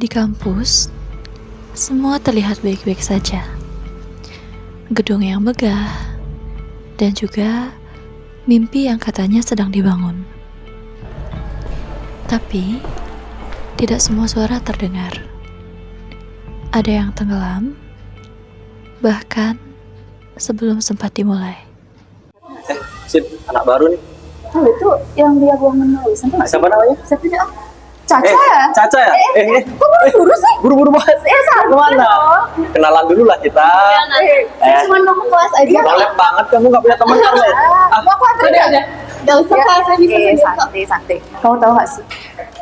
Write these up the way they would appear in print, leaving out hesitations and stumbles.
Di kampus, semua terlihat baik-baik saja. Gedung yang megah, dan juga mimpi yang katanya sedang dibangun. Tapi, tidak semua suara terdengar. Ada yang tenggelam, bahkan sebelum sempat dimulai. Sip, anak baru nih. Oh, itu yang dia buang menulis. Siapa namanya? Siapa dia? Caca ya? Caca ya? Kok buru-buru sih? Buru-buru banget. Sabar Kemana? dong. Kenalan dulu lah kita. Saya cuma mau ke kelas aja. Nolep banget, kamu gak punya teman kamu. Mau aku anterin nggak? Gak usah Kak, saya bisa sendiri kok. Santai. Kamu tahu gak sih,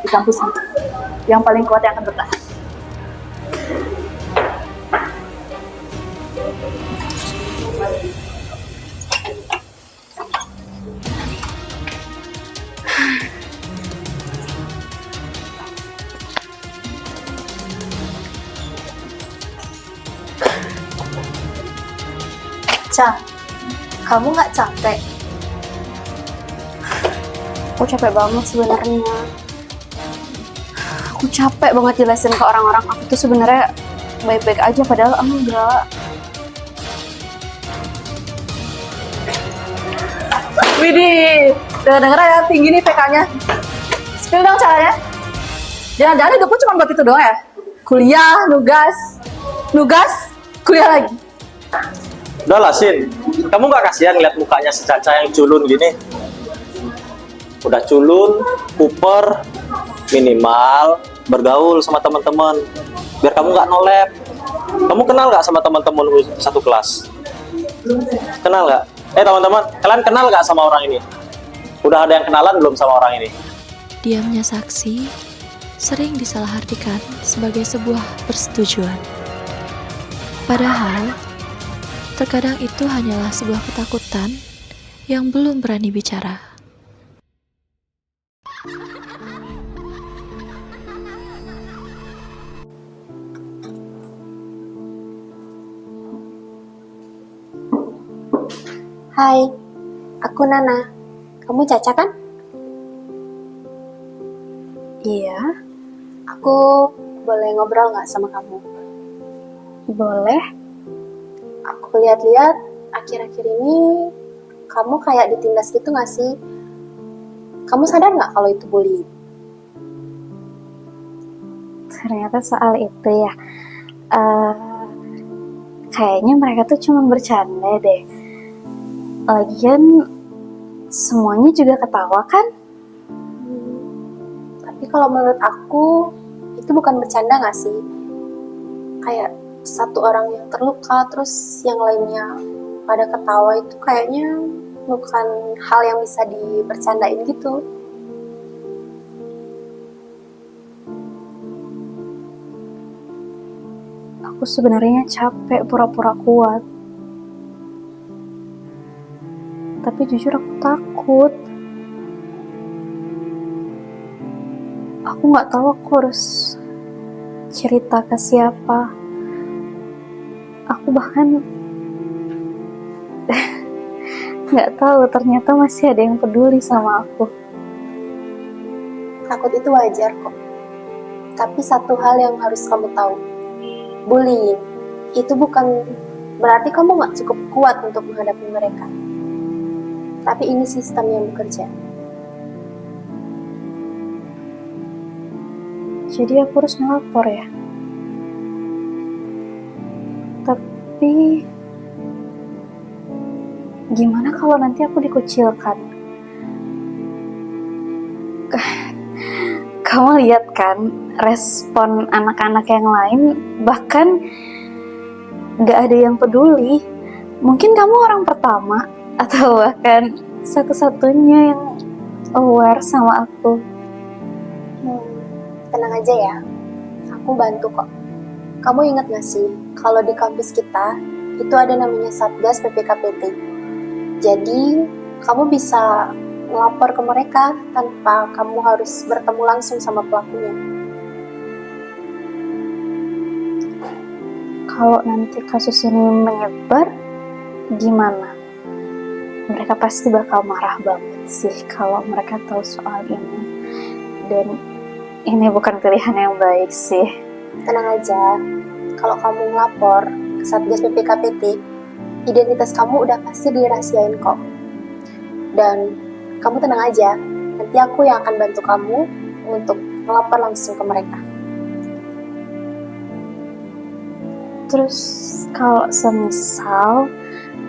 di kampus ini, yang paling kuat yang akan bertahan. Ca, kamu nggak capek? Aku capek banget sebenarnya. Aku capek banget jelasin ke orang-orang aku tuh sebenarnya baik-baik aja, padahal enggak. Widih, denger ya tinggi nih PK-nya. Spill dong caranya. Jangan-jangan hidupku cuma buat itu doang ya? Kuliah, nugas, kuliah lagi. Udah lah, Sin. Kamu gak kasihan lihat mukanya si Caca yang culun gini? Udah culun, kuper, minimal bergaul sama teman-teman. Biar kamu gak nolep. Kamu kenal gak sama teman-teman satu kelas? Kenal gak? Teman-teman, kalian kenal gak sama orang ini? Udah ada yang kenalan belum sama orang ini? Diamnya saksi sering disalahartikan sebagai sebuah persetujuan. Padahal, terkadang itu hanyalah sebuah ketakutan yang belum berani bicara. Hai, aku Nana. Kamu Caca kan? Iya, Aku boleh ngobrol nggak sama kamu? boleh. Aku lihat-lihat akhir-akhir ini kamu kayak ditindas gitu nggak sih? Kamu sadar nggak kalau itu bullying? Ternyata soal itu ya. Kayaknya mereka tuh cuma bercanda deh. Lagian semuanya juga ketawa kan? Tapi kalau menurut aku itu bukan bercanda nggak sih? Kayak satu orang yang terluka terus yang lainnya pada ketawa itu kayaknya bukan hal yang bisa dibercandain gitu. Aku sebenarnya capek pura-pura kuat. Tapi jujur aku takut. Aku nggak tahu aku harus cerita ke siapa. Aku bahkan nggak tahu ternyata masih ada yang peduli sama aku. Takut itu wajar kok. Tapi satu hal yang harus kamu tahu, bullying itu bukan berarti kamu nggak cukup kuat untuk menghadapi mereka. Tapi ini sistem yang bekerja. Jadi aku harus melapor ya. Tapi gimana kalau nanti aku dikucilkan? Kamu lihat kan respon anak-anak yang lain, bahkan gak ada yang peduli. Mungkin kamu orang pertama atau bahkan satu-satunya yang aware sama aku. Tenang aja ya, aku bantu kok. Kamu ingat gak sih, kalau di kampus kita, itu ada namanya Satgas PPKPT. Jadi, kamu bisa melapor ke mereka tanpa kamu harus bertemu langsung sama pelakunya. Kalau nanti kasus ini menyebar, gimana? Mereka pasti bakal marah banget sih kalau mereka tahu soal ini. Dan ini bukan pilihan yang baik sih. Tenang aja, kalau kamu ngelapor ke Satgas PPKPT, identitas kamu udah pasti dirahasiain kok. Dan kamu tenang aja, nanti aku yang akan bantu kamu untuk melapor langsung ke mereka. Terus kalau semisal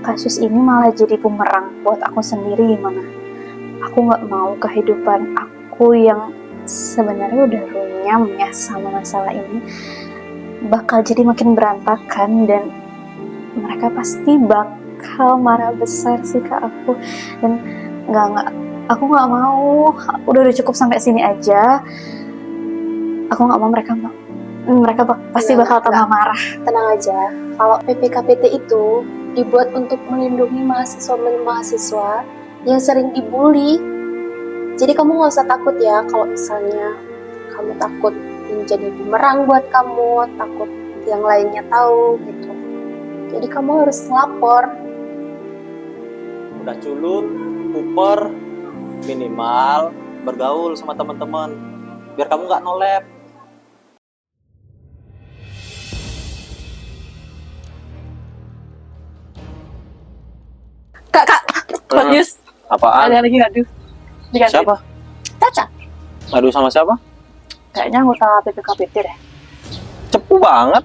kasus ini malah jadi bumerang buat aku sendiri gimana? Aku nggak mau kehidupan aku yang sebenarnya udah runyam ya sama masalah ini bakal jadi makin berantakan, dan mereka pasti bakal marah besar sih ke aku. Dan nggak, aku nggak mau. Udah cukup sampai sini aja. Aku nggak mau mereka pasti bakal tambah marah. Tenang aja, kalau PPKPT itu dibuat untuk melindungi mahasiswa yang sering dibully. Jadi kamu nggak usah takut ya kalau misalnya kamu takut menjadi bumerang buat kamu, takut yang lainnya tahu gitu. Jadi kamu harus lapor. Udah culun, kuper, minimal bergaul sama teman-teman. Biar kamu nggak nolep. Kak, Yus. Apaan? Ada lagi ngadu. Diganti. Siapa? Caca. Ngadu sama siapa? Kayaknya anggota PPKPT deh. Cepu banget.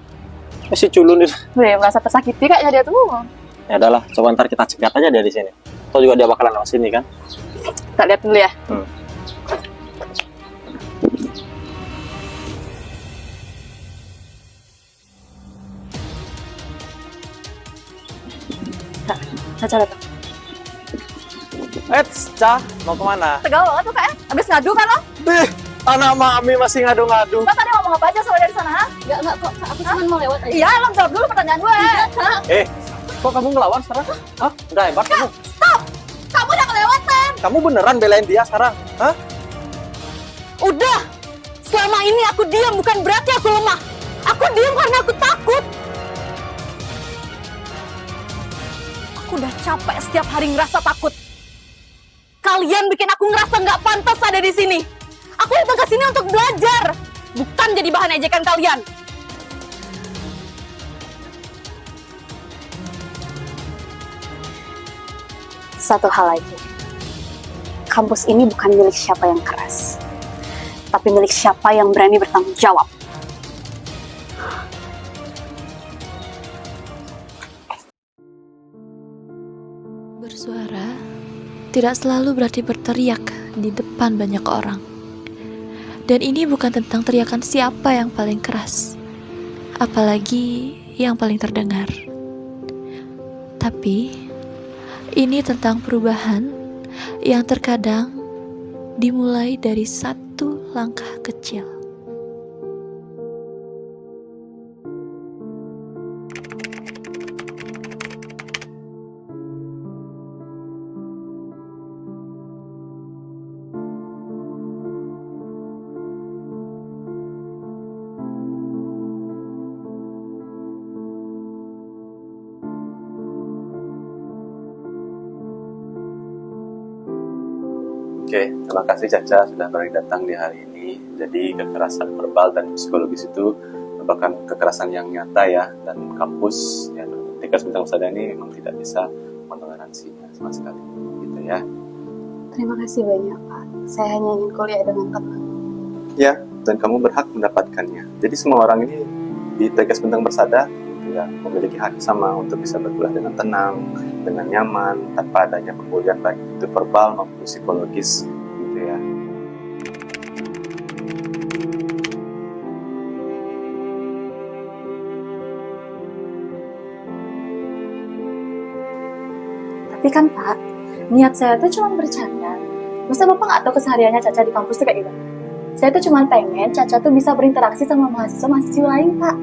Masih culun itu. Gue merasa tersakiti kayaknya dia tuh. Ya udahlah, coba ntar kita cegat aja dia di sini. Atau juga dia bakalan lewat sini kan? Kita lihat dulu ya. Caca datang. Cah, mau kemana? Tegal banget tuh kayaknya. Abis ngadu kan lo? Dih, anak mami masih ngadu-ngadu. Lo tadi ngomong apa aja sama dari sana? Enggak kok, aku cuma mau lewat aja. Iya, lo jawab dulu pertanyaan gue. Kok kamu ngelawan sekarang? Hah? Udah hebat kamu. Stop! Kamu udah kelewatan. Kamu beneran belain dia sekarang? Hah? Udah! Selama ini aku diam bukan berarti aku lemah. Aku diam karena aku takut. Aku udah capek setiap hari ngerasa takut. Kalian bikin aku ngerasa nggak pantas ada di sini. Aku datang ke sini untuk belajar, bukan jadi bahan ejekan kalian. Satu hal lagi, kampus ini bukan milik siapa yang keras, tapi milik siapa yang berani bertanggung jawab. Bersuara tidak selalu berarti berteriak di depan banyak orang. Dan ini bukan tentang teriakan siapa yang paling keras, apalagi yang paling terdengar. Tapi ini tentang perubahan yang terkadang dimulai dari satu langkah kecil. Oke, terima kasih Caca sudah berani datang di hari ini. Jadi kekerasan verbal dan psikologis itu merupakan kekerasan yang nyata ya, dan kampus yang Tegas Bintang Persada ini memang tidak bisa mentoleransinya sama sekali, gitu ya. Terima kasih banyak Pak, saya hanya ingin kuliah dengan tenang. Ya, dan kamu berhak mendapatkannya. Jadi semua orang ini di Tegas Bintang Persada ya, memiliki hak sama untuk bisa berkuliah dengan tenang, dengan nyaman, tanpa adanya pembulian baik itu verbal maupun psikologis, gitu ya. Tapi kan Pak, niat saya tuh cuma bercanda. Masa Bapak nggak tahu kesehariannya Caca di kampus tuh kayak gimana? Saya tuh cuma pengen Caca tuh bisa berinteraksi sama mahasiswa-mahasiswa lain Pak.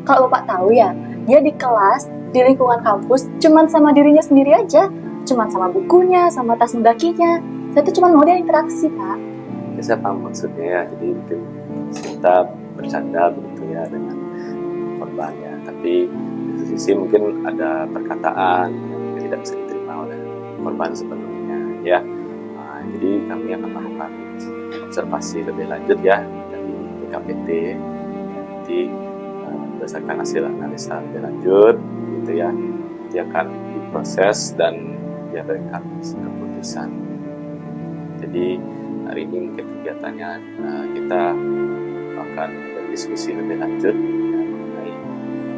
Kalau Bapak tahu ya, dia di kelas, di lingkungan kampus, cuman sama dirinya sendiri aja. Cuman sama bukunya, sama tas mendakinya. Saya tuh cuma mau dia interaksi, Pak. Ya, saya paham maksudnya ya, jadi mungkin kita bercanda begitu ya dengan korbannya. Tapi di satu sisi mungkin ada perkataan yang mungkin tidak bisa diterima oleh korban sebelumnya ya. Nah, jadi kami akan melakukan observasi lebih lanjut ya dari BKPT. nanti berdasarkan hasil analisa lebih lanjut gitu ya, nanti akan diproses dan diberikan keputusan. Jadi hari ini mungkin kegiatannya kita akan berdiskusi lebih lanjut ya, mengenai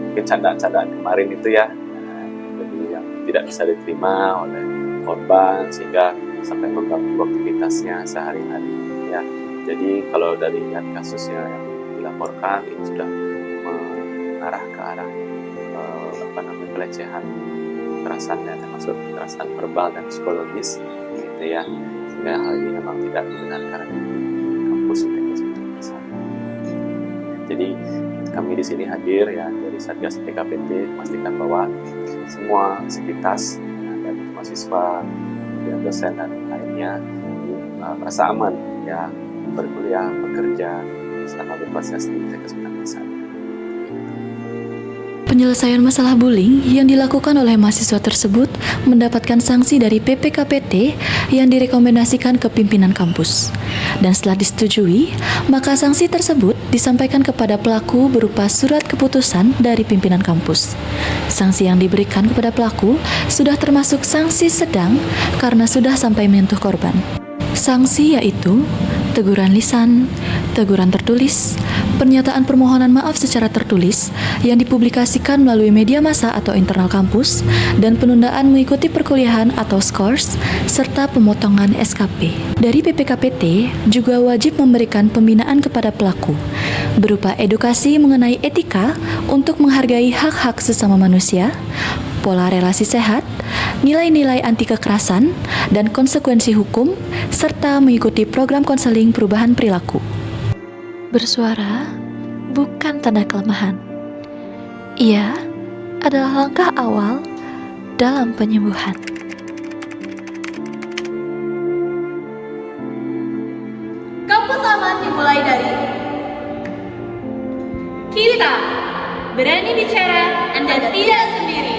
mungkin candaan-candaan kemarin itu ya, jadi yang tidak bisa diterima oleh korban sehingga sampai mengganggu aktivitasnya sehari-hari ya. Jadi kalau dari lihat kasusnya yang dilaporkan ini sudah mengarah ke arah pelecehan, kekerasan ya, termasuk kekerasan verbal dan psikologis gitu ya, sehingga hal ini memang tidak dibenarkan di kampus UTS Unesa. Jadi kami di sini hadir ya dari Satgas PKPT memastikan bahwa semua aktivitas ya, dari mahasiswa, ya, dosen dan lainnya merasa aman ya berkuliah, bekerja selama berproses di UTS Unesa. Penyelesaian masalah bullying yang dilakukan oleh mahasiswa tersebut mendapatkan sanksi dari PPKPT yang direkomendasikan ke pimpinan kampus. Dan setelah disetujui, maka sanksi tersebut disampaikan kepada pelaku berupa surat keputusan dari pimpinan kampus. Sanksi yang diberikan kepada pelaku sudah termasuk sanksi sedang karena sudah sampai menyentuh korban. Sanksi yaitu teguran lisan, teguran tertulis, pernyataan permohonan maaf secara tertulis yang dipublikasikan melalui media massa atau internal kampus, dan penundaan mengikuti perkuliahan atau skors, serta pemotongan SKP. Dari PPKPT juga wajib memberikan pembinaan kepada pelaku, berupa edukasi mengenai etika untuk menghargai hak-hak sesama manusia, pola relasi sehat, nilai-nilai anti kekerasan, dan konsekuensi hukum, serta mengikuti program konseling perubahan perilaku. Bersuara bukan tanda kelemahan. Ia adalah langkah awal dalam penyembuhan. Kampus aman dimulai dari kita berani bicara, Anda tidak sendiri.